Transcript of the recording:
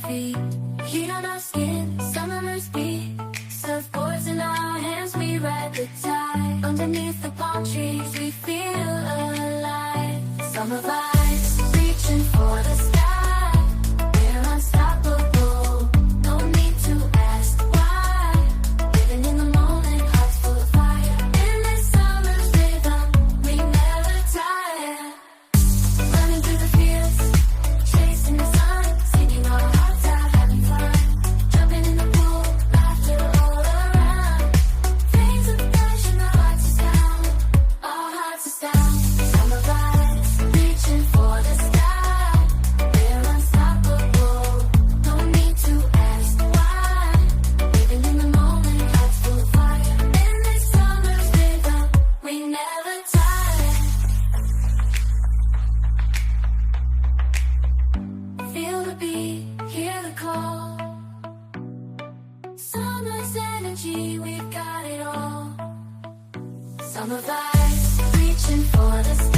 feet, heat on our skin, summer's beat. Surfboards in our hands, we ride the tide. Underneath the palm trees, we feel alive. Summer vibes, reaching for the sky. We're unstoppable, no need to ask why. Living in the moment, hearts full of fire. In this summer's rhythm, we never tire. Running through the fields, chasing the sun, singing our hearts out, having fun. Jumping in the pool, laughter all around. Flames of passion, our hearts are sound, our hearts are sound. Summer vibes, reaching for the sky. We're unstoppable, no need to ask why. Living in the moment, hearts full of fire. In this summer's rhythm, we never tire. Feel the beat, hear the call. Summer's energy, we've got it all. Summer vibes, reaching for the stars.